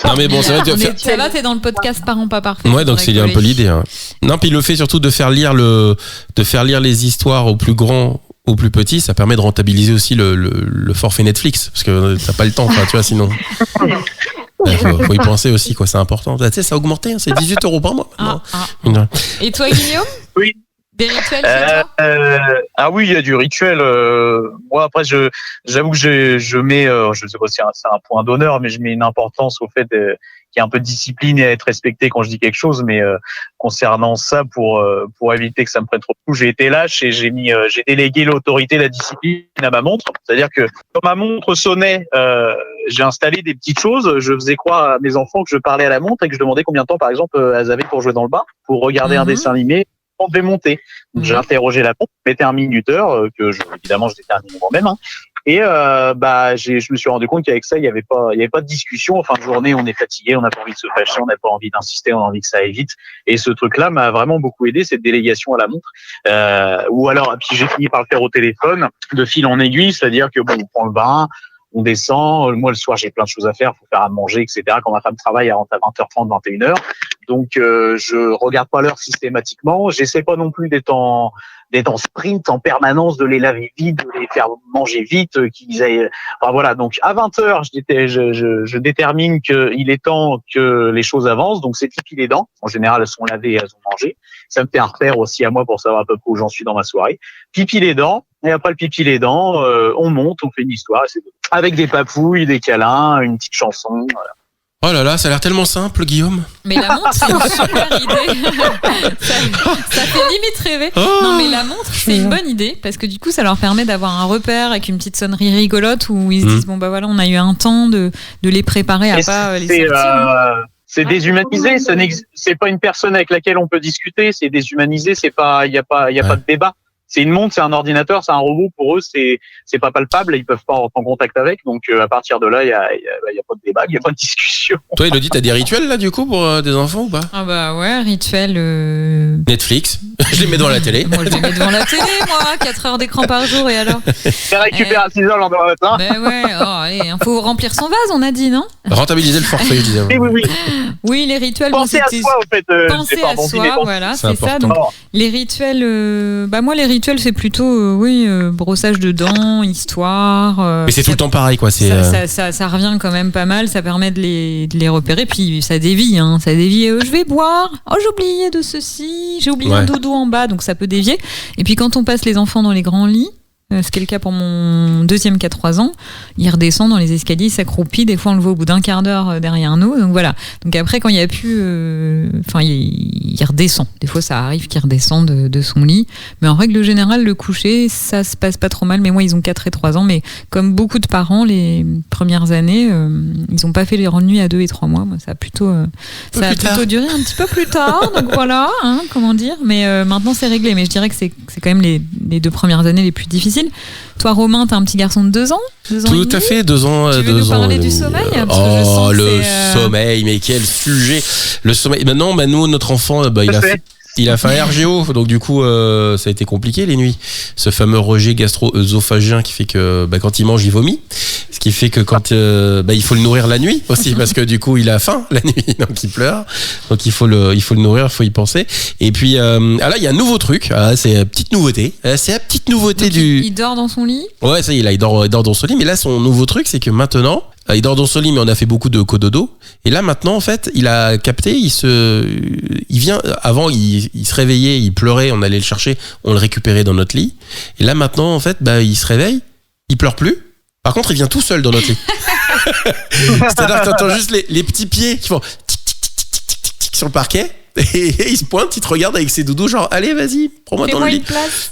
S2: Non mais bon, c'est vrai que
S3: Ça va, t'es dans le podcast Parents pas parfaits.
S2: ouais, donc c'est un peu l'idée. Hein. Non, puis le fait surtout de faire lire les histoires aux plus grands, aux plus petits, ça permet de rentabiliser aussi le forfait Netflix, parce que t'as pas le temps, tu vois, sinon. Faut y penser aussi, quoi. C'est important. Tu sais, ça a augmenté, hein, c'est 18 € par mois. Non.
S3: Et toi, Guillaume?
S5: Oui.
S3: Des rituels chez toi?
S5: Ah oui, il y a du rituel. Moi, après, j'avoue que je mets, je sais pas si c'est un point d'honneur, mais je mets une importance au fait qu'il y ait un peu de discipline et à être respecté quand je dis quelque chose. Mais concernant ça, pour éviter que ça me prenne trop de coups, j'ai été lâche et j'ai délégué l'autorité, la discipline à ma montre. C'est-à-dire que quand ma montre sonnait, j'ai installé des petites choses. Je faisais croire à mes enfants que je parlais à la montre et que je demandais combien de temps, par exemple, elles avaient pour jouer dans le bain, pour regarder un dessin animé. On devait monter. Donc, j'ai interrogé la pompe, je mettais un minuteur évidemment je détermine moi-même. Hein. Et je me suis rendu compte qu'avec ça il y avait pas de discussion. En fin de journée, on est fatigué, on n'a pas envie de se fâcher, on n'a pas envie d'insister, on a envie que ça aille vite. Et ce truc-là m'a vraiment beaucoup aidé, cette délégation à la montre. Ou alors, puis j'ai fini par le faire au téléphone, de fil en aiguille, c'est-à-dire que on prend le bain. On descend. Moi, le soir, j'ai plein de choses à faire. Faut faire à manger, etc. Quand ma femme travaille, elle rentre à 20h30, 21h. Donc, je regarde pas l'heure systématiquement. J'essaie pas non plus d'être en sprint en permanence, de les laver vite, de les faire manger vite, qu'ils aillent. Enfin voilà. Donc, à 20h, je détermine qu'il est temps que les choses avancent. Donc, c'est pipi les dents. En général, elles sont lavées, elles ont mangé. Ça me fait un repère aussi à moi pour savoir à peu près où j'en suis dans ma soirée. Pipi les dents. Et après le pipi les dents, on monte, on fait une histoire. Avec des papouilles, des câlins, une petite chanson. Voilà.
S2: Oh là là, ça a l'air tellement simple, Guillaume.
S3: Mais la montre, c'est une super idée. ça fait limite rêver.
S2: Oh,
S3: non, mais la montre, c'est une bonne idée parce que du coup, ça leur permet d'avoir un repère avec une petite sonnerie rigolote où ils se disent bon bah voilà, on a eu un temps de les préparer à pas les sortir.
S5: C'est déshumanisé. C'est pas une personne avec laquelle on peut discuter. C'est déshumanisé. C'est pas, il y a pas de débat. C'est une montre, c'est un ordinateur, c'est un robot. Pour eux, c'est pas palpable. Ils peuvent pas rentrer en contact avec. Donc, à partir de là, il y a pas de débat, il y a pas de discussion.
S2: Toi, Elodie, t'as des rituels là, du coup, pour des enfants ou pas?
S3: Ah bah ouais, rituel.
S2: Netflix. Je les mets devant la télé.
S3: Moi, je les mets devant la télé, moi. 4 heures d'écran par jour, et alors?
S5: Je récupère à 6h le lendemain matin.
S3: Ben ouais, allez, faut remplir son vase, on a dit, non?
S2: Rentabiliser le forfait, je disais.
S5: Oui.
S3: Oui, les rituels.
S5: Penser à soi, en fait.
S3: Penser à soi, voilà, c'est ça. Donc, les rituels, moi, les rituels, c'est plutôt, brossage de dents, histoire.
S2: Mais c'est tout le temps pareil, quoi.
S3: Ça revient quand même pas mal, ça permet de les repérer, puis ça dévie, je vais boire, j'ai oublié de ceci, j'ai oublié un dodo en bas, donc ça peut dévier. Et puis quand on passe les enfants dans les grands lits, ce qui est le cas pour mon deuxième qui a 3 ans, il redescend dans les escaliers, il s'accroupit, des fois on le voit au bout d'un quart d'heure derrière nous, donc voilà. Donc après quand il n'y a plus, il redescend, des fois ça arrive qu'il redescende de son lit, mais en règle générale le coucher ça se passe pas trop mal, mais moi ils ont 4 et 3 ans, mais comme beaucoup de parents les premières années, ils n'ont pas fait les nuits à 2 et 3 mois, moi ça a plutôt duré un petit peu plus tard, donc voilà, comment dire, mais maintenant c'est réglé, mais je dirais que c'est quand même les 2 premières années les plus difficiles. Toi, Romain, t'as un petit garçon de 2 ans, 2 ans
S2: Tout à fait, 2 ans.
S3: Tu veux nous parler du sommeil? Parce que je sens que
S2: le
S3: c'est,
S2: sommeil, mais quel sujet. Le sommeil. Maintenant, nous, notre enfant, il a fait un RGO, donc du coup, ça a été compliqué les nuits. Ce fameux rejet gastro-œsophagien qui fait que quand il mange, il vomit. Ce qui fait que quand il faut le nourrir la nuit aussi, parce que du coup, il a faim la nuit, donc il pleure. Donc il faut le nourrir, il faut y penser. Et puis là, il y a un nouveau truc. C'est une petite nouveauté. C'est la petite nouveauté
S3: donc il dort dans son lit?
S2: Ouais, ça y est, là, il dort dans son lit. Mais là, son nouveau truc, c'est que maintenant, il dort dans son lit, mais on a fait beaucoup de cododo. Et là, maintenant, en fait, il a capté, il vient, avant, il se réveillait, il pleurait, on allait le chercher, on le récupérait dans notre lit. Et là, maintenant, en fait, il se réveille, il pleure plus. Par contre, il vient tout seul dans notre lit. C'est-à-dire que t'entends juste les petits pieds qui font tic, tic, tic, tic, tic, tic, tic sur le parquet. Et il se pointe, il te regarde avec ses doudous, genre allez, vas-y, prends-moi dans le lit.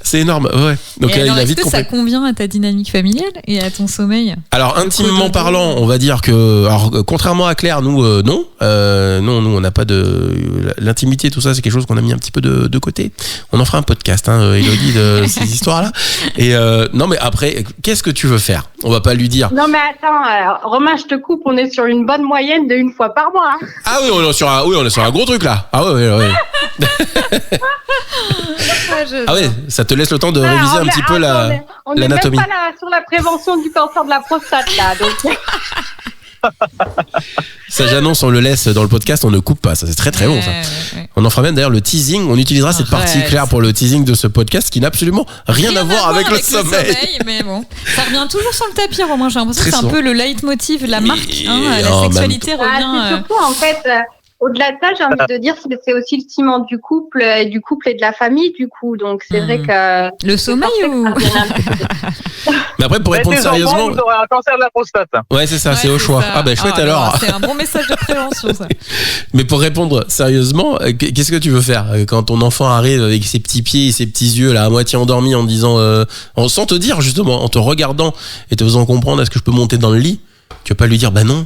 S2: C'est énorme, ouais. Donc
S3: et alors,
S2: il a
S3: est-ce
S2: vite
S3: que
S2: compris.
S3: ça convient à ta dynamique familiale et à ton sommeil?
S2: Alors intimement parlant, on va dire que, contrairement à Claire, nous non, nous on n'a pas de l'intimité, tout ça, c'est quelque chose qu'on a mis un petit peu de côté. On en fera un podcast, Élodie, de ces histoires-là. Et non, mais après, qu'est-ce que tu veux faire? On va pas lui dire.
S4: Non mais attends, Romain, je te coupe, on est sur une bonne moyenne de 1 fois par mois. Hein.
S2: Ah oui, on est sur un gros truc là. Ah ouais. Ah ouais, ça te laisse le temps de réviser un petit peu l'anatomie.
S4: On n'est même pas là sur la prévention du cancer de la prostate là, donc.
S2: Ça, j'annonce, on le laisse dans le podcast, on ne coupe pas. Ça, c'est très très bon ça.
S3: Ouais.
S2: On en fera même d'ailleurs le teasing. On utilisera cette partie Claire pour le teasing de ce podcast qui n'a absolument rien à voir avec le sommeil.
S3: Mais bon, ça revient toujours sur le tapis, Romain. J'ai l'impression que c'est un peu le leitmotiv, la marque. La sexualité revient.
S4: C'est surtout en fait. Au-delà de ça, j'ai envie de dire que c'est aussi le ciment du couple et de la famille, du coup. Donc, c'est vrai que...
S3: Le sommeil ou...
S2: Mais après, pour répondre sérieusement...
S5: Vous aurez un cancer de la prostate.
S2: Ouais, c'est ça, c'est au choix.
S3: Ça.
S2: Ah ben, chouette alors.
S3: C'est un bon message de prévention, ça.
S2: Mais pour répondre sérieusement, qu'est-ce que tu veux faire quand ton enfant arrive avec ses petits pieds et ses petits yeux là à moitié endormis en disant... sans te dire, justement, en te regardant et te faisant comprendre, est-ce que je peux monter dans le lit? Tu vas pas lui dire, non.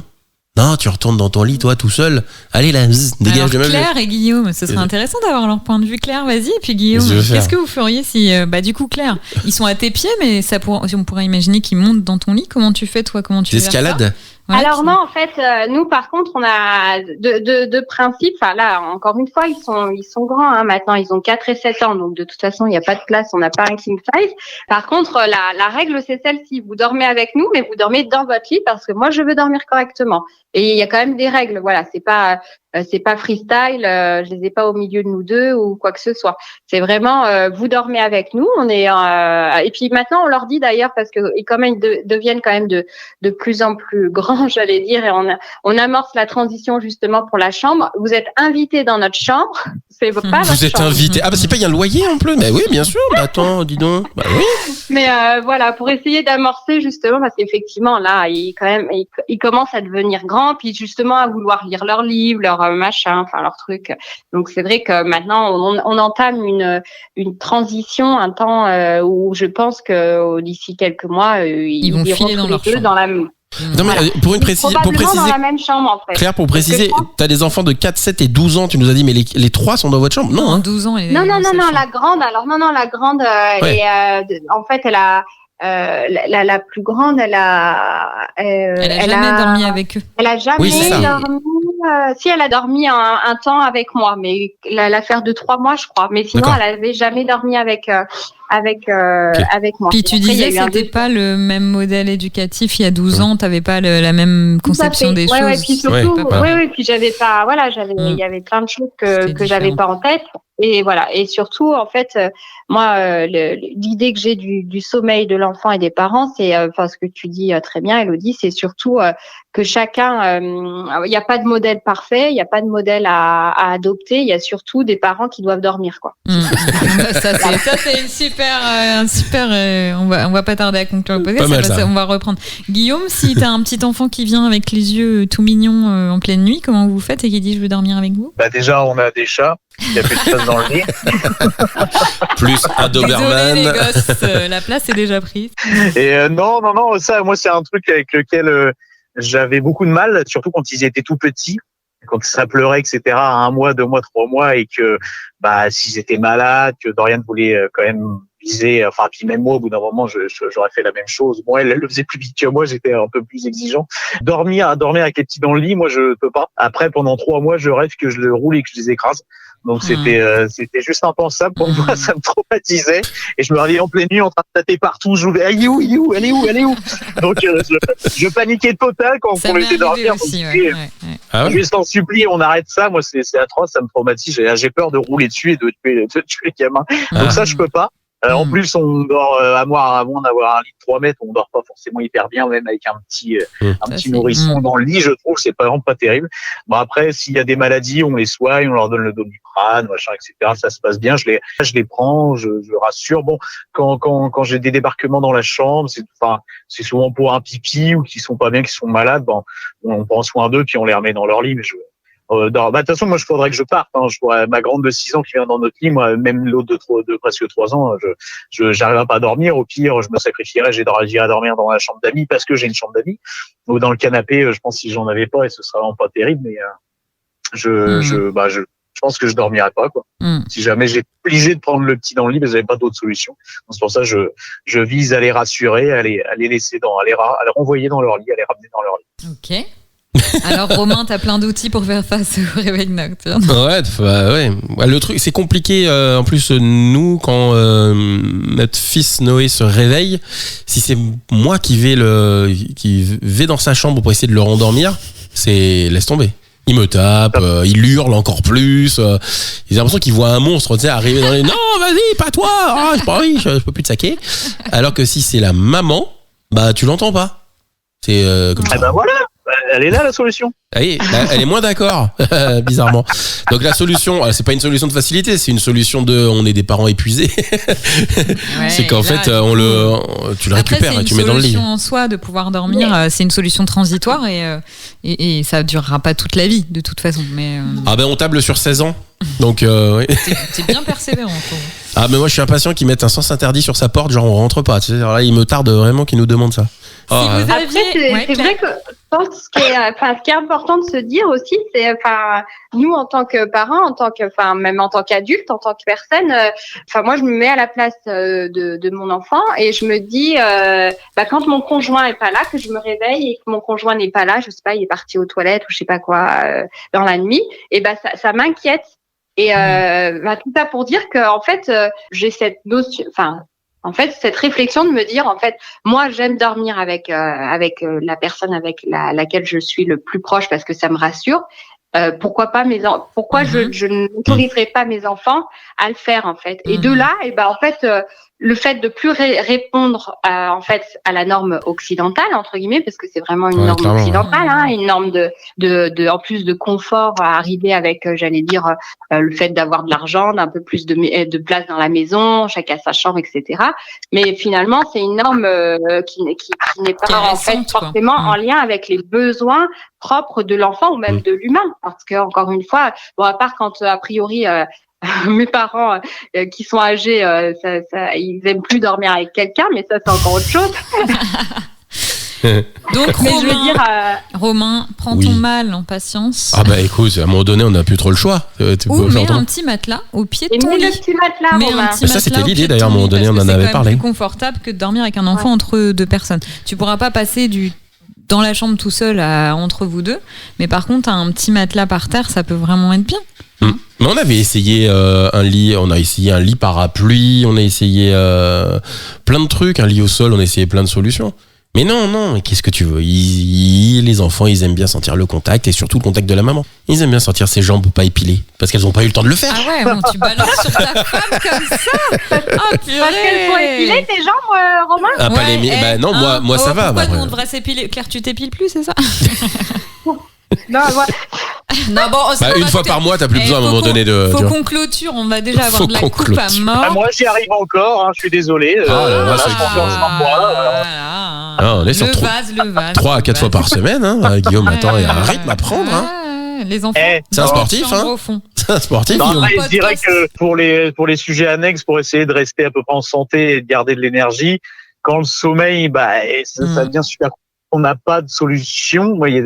S2: Non, tu retournes dans ton lit, toi, tout seul. Allez, là, dégage de ma vie.
S3: Claire et Guillaume, ce serait intéressant d'avoir leur point de vue. Claire, vas-y. Et puis Guillaume, qu'est-ce que vous feriez si... du coup, Claire, ils sont à tes pieds, mais on pourrait imaginer qu'ils montent dans ton lit. Comment tu fais, toi? Comment tu fais
S2: Escalade.
S4: Ouais, alors non, en fait, nous par contre, on a de principe. Enfin là, encore une fois, ils sont grands. Hein, maintenant, ils ont 4 et 7 ans, donc de toute façon, il n'y a pas de place. On n'a pas un king size. Par contre, la règle, c'est celle-ci. Vous dormez avec nous, mais vous dormez dans votre lit parce que moi, je veux dormir correctement. Et il y a quand même des règles. Voilà, c'est pas freestyle. Je les ai pas au milieu de nous deux ou quoi que ce soit. C'est vraiment vous dormez avec nous. On est et puis maintenant, on leur dit d'ailleurs parce que comme ils deviennent quand même de plus en plus grands, j'allais dire, et on amorce la transition justement pour la chambre. Vous êtes invités dans notre chambre. C'est pas notre
S2: Vous êtes
S4: chambre.
S2: invités. Ah bah c'est pas, il y a le loyer en plus. Mais oui, bien sûr. Bah attends, dis donc. Bah oui.
S4: Mais voilà, pour essayer d'amorcer justement, parce qu'effectivement là, ils commencent à devenir grands, puis justement à vouloir lire leurs livres, leurs machin, enfin leurs trucs. Donc c'est vrai que maintenant on entame une transition, un temps où je pense que d'ici quelques mois,
S3: ils vont filer dans leur chambre.
S4: Dans la
S2: Non, mais pour préciser,
S4: dans la même chambre en fait.
S2: Claire, pour préciser, t'as des enfants de 4, 7 et 12 ans, tu nous as dit, mais les 3 sont dans votre chambre? Non,
S3: 12 ans.
S4: Non, la grande, en fait, elle a, la plus grande, elle a
S3: jamais dormi avec eux.
S4: Elle a jamais dormi, si elle a dormi un temps avec moi, mais l'affaire de 3 mois, je crois. Mais sinon, elle avait jamais dormi avec moi.
S3: Puis tu disais que c'était pas le même modèle éducatif il y a 12 ans, t'avais pas la même conception des choses.
S4: Ouais, puis surtout, puis j'avais pas, voilà, il y avait plein de choses que j'avais pas en tête. Et voilà. Et surtout, en fait, moi, l'idée que j'ai du sommeil de l'enfant et des parents, c'est, ce que tu dis très bien, Élodie, c'est surtout que chacun, il n'y a pas de modèle parfait, il n'y a pas de modèle à adopter. Il y a surtout des parents qui doivent dormir, quoi.
S3: Ça c'est une super. On va pas tarder à conclure le podcast. On va reprendre. Guillaume, si t'as un petit enfant qui vient avec les yeux tout mignons en pleine nuit, comment vous faites et qui dit je veux dormir avec vous?
S5: Bah déjà, on a des chats. Il n'y a plus de place dans le lit.
S2: Plus un Doberman.
S3: Désolé, les gosses, la place est déjà prise.
S5: Et non, ça, moi, c'est un truc avec lequel j'avais beaucoup de mal, surtout quand ils étaient tout petits, quand ça pleurait, etc., à 1 mois, 2 mois, 3 mois, et que, s'ils étaient malades, que Dorian voulait quand même disais, enfin, puis même moi, au bout d'un moment, j'aurais fait la même chose. Bon, elle le faisait plus vite que moi, j'étais un peu plus exigeant. Dormir avec les petits dans le lit, moi, je peux pas. Après, pendant 3 mois, je rêve que je le roule et que je les écrase. Donc c'était juste impensable pour moi, ça me traumatisait et je me réveillais en pleine nuit en train de tâter partout, je voulais elle est où donc je paniquais total quand on laissait dormir.
S3: Aussi,
S5: Je t'en supplie, on arrête ça, moi c'est atroce, ça me traumatise, j'ai peur de rouler dessus et de tuer les gamins. Donc ça je peux pas. En plus, on dort à moins d'avoir un lit de 3 mètres, on dort pas forcément hyper bien, même avec un petit nourrisson dans le lit, je trouve, c'est vraiment pas terrible. Bon, après, s'il y a des maladies, on les soigne, on leur donne le Doliprane, machin, etc. Ça se passe bien, je les prends, je rassure. Bon, quand j'ai des débarquements dans la chambre, c'est souvent pour un pipi ou qui sont pas bien, qui sont malades, bon, on prend soin d'eux puis on les remet dans leur lit, mais de toute façon, moi, je faudrait que je parte. Ma grande de 6 ans qui vient dans notre lit, moi, même l'autre de presque 3 ans, j'arriverai pas à dormir. Au pire, je me sacrifierais, j'irai dormir dans la chambre d'amis parce que j'ai une chambre d'amis. Ou dans le canapé, je pense si j'en avais pas, et ce serait vraiment pas terrible, mais, je pense que je dormirais pas, quoi. Si jamais j'étais obligé de prendre le petit dans le lit, mais j'avais pas d'autre solution. Donc, c'est pour ça que je vise à les rassurer, à les laisser à les renvoyer dans leur lit, à les ramener dans leur lit.
S3: Ok. Alors Romain, t'as plein d'outils pour faire face au réveil nocturne.
S2: Ouais. Le truc, c'est compliqué. En plus, nous, quand notre fils Noé se réveille, si c'est moi qui vais dans sa chambre pour essayer de le rendormir, c'est laisse tomber. Il me tape, il hurle encore plus. J'ai l'impression qu'il voit un monstre, tu sais, arriver dans les. Non, vas-y, pas toi. J'ai pas envie, je peux plus te saquer. Alors que si c'est la maman, bah tu l'entends pas. C'est comme ça.
S5: Bah voilà. Elle est là la solution.
S2: Oui, elle est moins d'accord, bizarrement. Donc la solution, c'est pas une solution de facilité, c'est une solution on est des parents épuisés. C'est qu'en fait, tu le récupères et tu mets dans le lit.
S3: C'est une solution en soi de pouvoir dormir. C'est une solution transitoire et ça durera pas toute la vie de toute façon. Mais
S2: on table sur 16 ans. Donc
S3: t'es bien persévérant.
S2: Mais moi je suis impatient qu'ils mettent un sens interdit sur sa porte, genre on rentre pas. Tu sais, alors là il me tarde vraiment qu'ils nous demandent ça.
S4: Après, c'est vrai que je pense ce qui est important de se dire aussi, c'est nous en tant que parents, même en tant qu'adultes, en tant que personne, moi je me mets à la place de mon enfant et je me dis quand mon conjoint est pas là, que je me réveille et que mon conjoint n'est pas là, je sais pas, il est parti aux toilettes ou je sais pas quoi dans la nuit, et ça m'inquiète. Et tout ça pour dire que en fait j'ai cette notion, cette réflexion de me dire, en fait, moi, j'aime dormir avec la personne avec laquelle je suis le plus proche parce que ça me rassure. Pourquoi pas je n'autoriserai pas mes enfants à le faire, en fait. Et de là, le fait de plus répondre à la norme occidentale, entre guillemets, parce que c'est vraiment une norme occidentale, une norme de en plus de confort à arriver avec, le fait d'avoir de l'argent, d'un peu plus de place dans la maison, chacun sa chambre, etc. Mais finalement, c'est une norme qui n'est pas forcément en lien avec les besoins propres de l'enfant ou même de l'humain, parce que encore une fois, à part quand a priori mes parents qui sont âgés, ils aiment plus dormir avec quelqu'un, mais ça c'est encore autre chose.
S3: Donc Romain, prends ton mal en patience.
S2: Écoute, à un moment donné, on n'a plus trop le choix.
S3: Mets un petit matelas au pied de ton lit.
S4: Le petit matelas, Romain.
S2: Ça c'était l'idée d'ailleurs, à un moment donné, on en avait parlé.
S3: C'est plus confortable que de dormir avec un enfant entre deux personnes. Tu pourras pas passer dans la chambre tout seul entre vous deux, mais par contre un petit matelas par terre, ça peut vraiment être bien.
S2: Mais on avait essayé un lit parapluie, on a essayé plein de trucs, un lit au sol, on a essayé plein de solutions. Mais non, qu'est-ce que tu veux, les enfants, ils aiment bien sentir le contact et surtout le contact de la maman. Ils aiment bien sentir ses jambes pas épilées parce qu'elles ont pas eu le temps de le faire.
S3: Ah ouais, bon, tu balances sur ta femme comme ça.
S4: Parce qu'elles sont épilées tes jambes, Romain.
S2: Non, moi ça va.
S3: Pourquoi nous on devrait s'épiler? Claire, tu t'épiles plus, c'est ça?
S4: Non,
S2: une fois par mois, t'as plus besoin à un moment donné de.
S3: Faut qu'on clôture, on va déjà avoir de la coupe à mort.
S5: Moi, j'y arrive encore, je suis désolé.
S2: On est sur 3 à 4 fois par semaine, Guillaume. Attends, il y a un rythme à prendre.
S3: Les enfants.
S2: C'est un sportif, C'est un sportif.
S5: Je dirais que pour les sujets annexes, pour essayer de rester à peu près en santé et de garder de l'énergie, quand le sommeil, ça devient super qu'on n'a pas de solution. Moi, il y a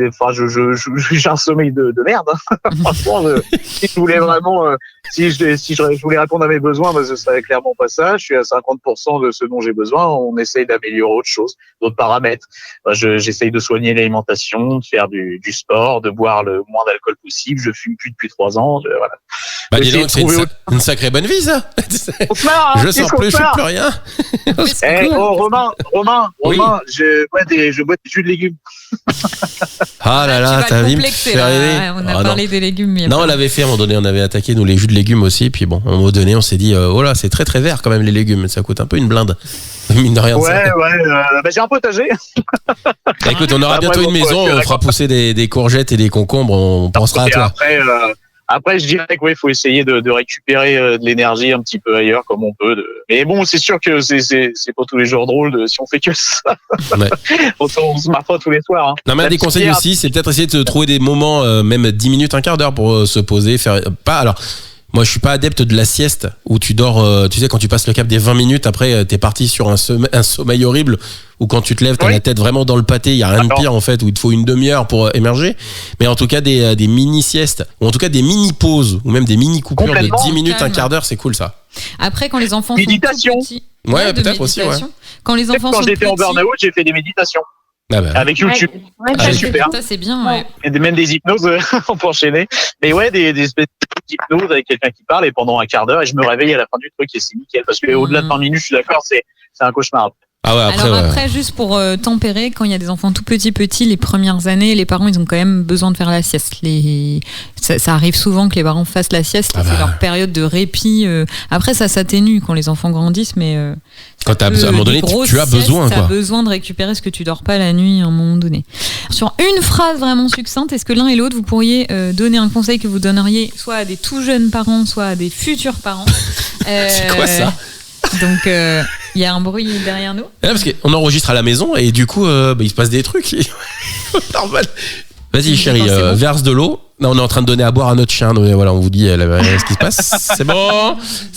S5: j'ai un sommeil de merde. Hein. Franchement, si je voulais vraiment, si je voulais répondre à mes besoins, ce serait clairement pas ça. Je suis à 50% de ce dont j'ai besoin. On essaye d'améliorer autre chose, d'autres paramètres. J'essaye de soigner l'alimentation, de faire du sport, de boire le moins d'alcool possible. Je fume plus depuis 3 ans. Voilà.
S2: Bah, dis donc, c'est une sacrée bonne vie, ça. Je sors plus, je fais plus rien.
S5: Romain,
S2: oui.
S5: je bois des jus de légumes.
S2: Ah là là, t'as vu me faire rêver.
S3: On a parlé des légumes.
S2: Non, on l'avait fait à un moment donné, on avait attaqué nous les jus de légumes aussi, puis bon, à un moment donné, on s'est dit, oh là, c'est très très vert quand même les légumes, ça coûte un peu une blinde. Mine de rien.
S5: J'ai un potager.
S2: Bah, écoute, on aura bientôt une maison, on fera pousser des courgettes et des concombres, on pensera à toi.
S5: Après, je dirais qu'il faut essayer de récupérer de l'énergie un petit peu ailleurs, comme on peut. Mais bon, c'est sûr que c'est pas tous les jours drôle si on fait que ça. Ouais. On se marre pas tous les soirs. Hein.
S2: Non, mais un des conseils aussi, c'est peut-être essayer de trouver des moments, même 10 minutes, un quart d'heure pour se poser, faire pas. Alors, moi, je suis pas adepte de la sieste où tu dors, tu sais, quand tu passes le cap des 20 minutes, après, t'es parti sur un sommeil horrible où quand tu te lèves, t'as la tête vraiment dans le pâté, il y a rien de pire en fait, où il te faut une demi-heure pour émerger. Mais en tout cas, des mini-siestes, ou en tout cas des mini-pauses, ou même des mini-coupures de 10 minutes, un quart d'heure, c'est cool ça.
S3: Après, quand les enfants sont tout petits.
S2: Ouais, peut-être aussi, ouais.
S3: Quand les enfants
S5: quand
S3: sont
S5: j'étais
S3: petits,
S5: en burn-out, j'ai fait des méditations.
S2: Ah bah.
S5: Avec YouTube.
S4: C'est
S5: super.
S3: Ça, c'est bien, ouais.
S5: Et même des hypnoses, on peut enchaîner. Mais ouais, des espèces d'hypnose avec quelqu'un qui parle et pendant un quart d'heure, et je me réveille à la fin du truc et c'est nickel. Parce que au-delà de 20 minutes, je suis d'accord, c'est un cauchemar.
S2: Ah ouais,
S3: après, juste pour tempérer, quand il y a des enfants tout petits, les premières années, les parents, ils ont quand même besoin de faire la sieste. Ça arrive souvent que les parents fassent la sieste, c'est leur période de répit. Après, ça s'atténue quand les enfants grandissent, mais
S2: quand à un moment donné, tu as besoin,
S3: quoi. Tu as besoin de récupérer ce que tu dors pas la nuit à un moment donné. Sur une phrase vraiment succincte, est-ce que l'un et l'autre, vous pourriez donner un conseil que vous donneriez soit à des tout jeunes parents, soit à des futurs parents
S2: C'est quoi ça?
S3: Donc, il y a un bruit derrière nous.
S2: Parce qu'on enregistre à la maison et du coup, il se passe des trucs. Normal. Vas-y, chérie, verse de l'eau. Non, on est en train de donner à boire à notre chien. Donc, voilà, on vous dit ce qui se passe. C'est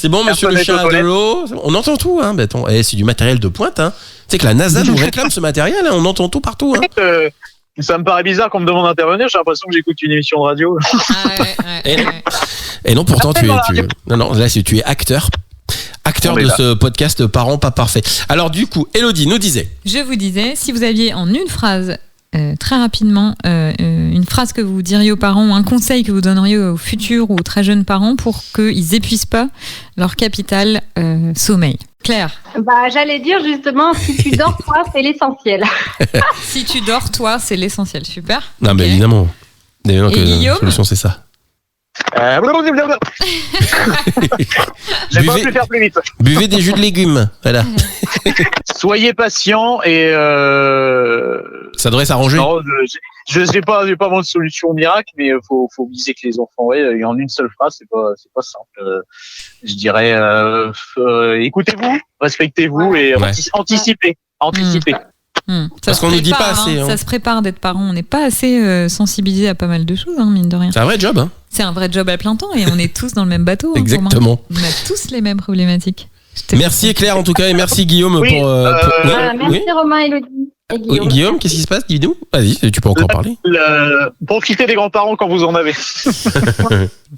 S2: bon, monsieur le chien a de l'eau. On entend tout, hein. C'est du matériel de pointe, hein. Tu sais que la NASA nous réclame ce matériel, hein. On entend tout partout, hein.
S5: Ça me paraît bizarre qu'on me demande d'intervenir. J'ai l'impression que j'écoute une émission de radio.
S2: Et non, pourtant, tu es acteur. Acteur de ce podcast Parents pas parfaits. Alors du coup, Elodie nous disait.
S3: Je vous disais, si vous aviez en une phrase, très rapidement, une phrase que vous diriez aux parents, ou un conseil que vous donneriez aux futurs ou aux très jeunes parents pour qu'ils n'épuisent pas leur capital sommeil. Claire.
S4: J'allais dire justement, si tu dors, toi, c'est l'essentiel.
S3: Si tu dors, toi, c'est l'essentiel. Super.
S2: Non, mais évidemment.
S3: Et Guillaume ?
S2: La solution, c'est ça.
S5: J'ai pas pu faire plus vite.
S2: Buvez des jus de légumes, voilà.
S5: Soyez patient et
S2: ça devrait s'arranger.
S5: Non, je sais pas vraiment de solution miracle, mais faut viser que les enfants en une seule phrase, c'est pas simple. Je dirais écoutez-vous, respectez-vous et anticipez.
S2: Parce qu'on ne dit pas assez.
S3: Ça se prépare d'être parent. On n'est pas assez sensibilisé à pas mal de choses, mine de rien.
S2: C'est un vrai job. Hein.
S3: C'est un vrai job à plein temps et on est tous dans le même bateau.
S2: Exactement.
S3: On a tous les mêmes problématiques.
S2: Merci Claire en tout cas et merci Guillaume pour.
S4: Merci Romain et Elodie.
S2: Guillaume, qu'est-ce qui se passe? Dis-nous. Vas-y, tu peux encore parler.
S5: Profitez des grands-parents quand vous en avez.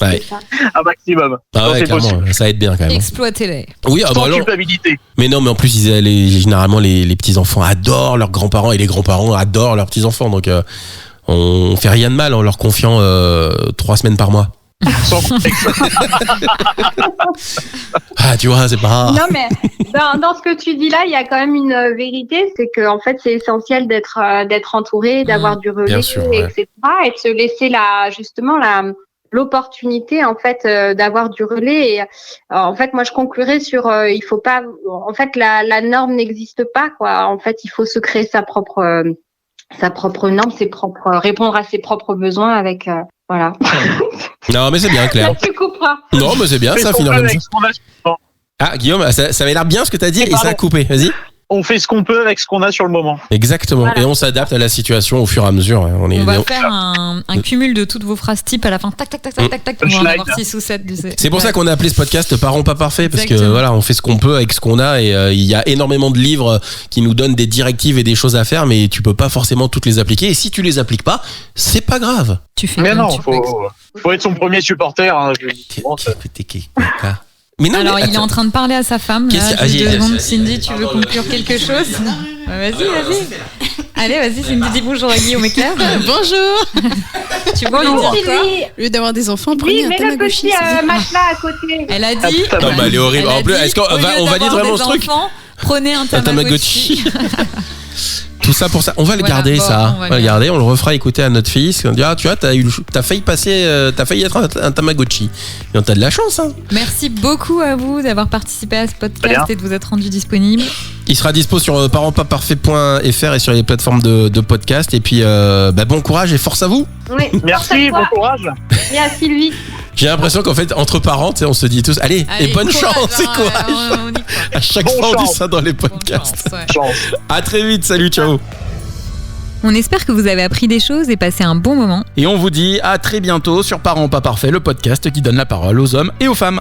S2: Ouais.
S5: Un maximum.
S2: Ah ouais, clairement, ça aide bien quand même.
S3: Exploitez-les.
S2: Oui,
S5: sans culpabilité.
S2: Mais non, mais en plus, généralement, les petits-enfants adorent leurs grands-parents et les grands-parents adorent leurs petits-enfants. Donc, on fait rien de mal en leur confiant 3 semaines par mois. Ah, tu vois, c'est pas.
S4: Non, mais dans ce que tu dis là, il y a quand même une vérité, c'est que en fait, c'est essentiel d'être entouré, d'avoir du relais,
S2: sûr,
S4: etc., et de se laisser l'opportunité en fait d'avoir du relais. Et en fait, moi, je conclurais sur il faut pas. En fait, la norme n'existe pas, quoi. En fait, il faut se créer sa propre norme, répondre à ses propres besoins avec. Voilà.
S2: Non, mais c'est bien, Claire.
S4: Tu couperas.
S2: Non, mais c'est bien, ça, finalement. Ah, Guillaume, ça avait l'air bien ce que t'as dit et ça a coupé. Vas-y.
S5: On fait ce qu'on peut avec ce qu'on a sur le moment.
S2: Exactement.
S4: Voilà.
S2: Et on s'adapte à la situation au fur et à mesure.
S3: On va faire un cumul de toutes vos phrases type à la fin. Tac, tac, tac, tac, tac, tac. On va en avoir 6 ou 7.
S2: C'est pour ça qu'on a appelé ce podcast Parents pas parfaits, parce que
S3: Exactement.
S2: voilà, on fait ce qu'on peut avec ce qu'on a, et il y a énormément de livres qui nous donnent des directives et des choses à faire, mais tu peux pas forcément toutes les appliquer. Et si tu les appliques pas, c'est pas grave.
S3: Tu fais
S5: Mais
S3: comme
S5: non,
S3: tu peux.
S5: faut être son premier supporter. Hein.
S2: Mais non,
S3: Alors,
S2: mais
S3: il est
S2: attends.
S3: en train de parler à sa femme.
S2: Qu'est-ce
S3: Là,
S2: que-
S3: j'ai
S2: vas-y,
S3: 2 secondes.
S2: vas-y.
S3: Cindy, tu veux conclure quelque chose Vas-y. Allez, vas-y, Cindy, dis bonjour à Guillaume et Claire.
S6: Bonjour.
S3: Tu veux lui dire quoi
S6: Au lieu d'avoir des enfants, prenez
S4: Oui,
S6: un
S4: mets le
S6: Tamagotchi.
S4: petit
S6: c'est bien.
S4: matelas à côté.
S3: Elle a dit.
S2: Non, bah, elle est horrible.
S3: Elle a
S2: En plus,
S3: dit,
S2: est-ce qu'on
S3: au lieu
S2: on valide
S3: d'avoir
S2: vraiment
S3: des
S2: ce truc?
S3: enfants, prenez un
S2: Un
S3: Tamagotchi.
S2: Tamagotchi. Tout ça pour ça. On va le
S3: Voilà,
S2: garder,
S3: bon,
S2: ça.
S3: on va
S2: On va le garder. On le refera écouter à notre fils. On dira, tu vois, t'as failli passer, t'as failli être un Tamagotchi. Et t'as de la chance, hein.
S3: Merci beaucoup à vous d'avoir participé à ce
S5: Bien.
S3: podcast et de vous être rendu disponible.
S2: Il sera dispo sur parentspaparfaits.fr et sur les plateformes de podcast. Et puis, bon courage et force à vous.
S4: Oui.
S5: Merci, bon courage.
S4: Et à Sylvie.
S2: J'ai l'impression qu'en fait, entre parents, tu sais, on se dit tous, allez et bonne
S3: courage,
S2: chance et
S3: hein,
S2: courage.
S3: on y croit.
S2: À chaque
S5: Bon
S2: fois, on dit
S5: chance.
S2: ça dans les
S3: Bonne
S2: podcasts.
S3: chance, ouais.
S5: Chance.
S2: À très vite. Salut, ciao.
S3: On espère que vous avez appris des choses et passé un bon moment.
S7: Et on vous dit à très bientôt sur Parents pas parfaits, le podcast qui donne la parole aux hommes et aux femmes.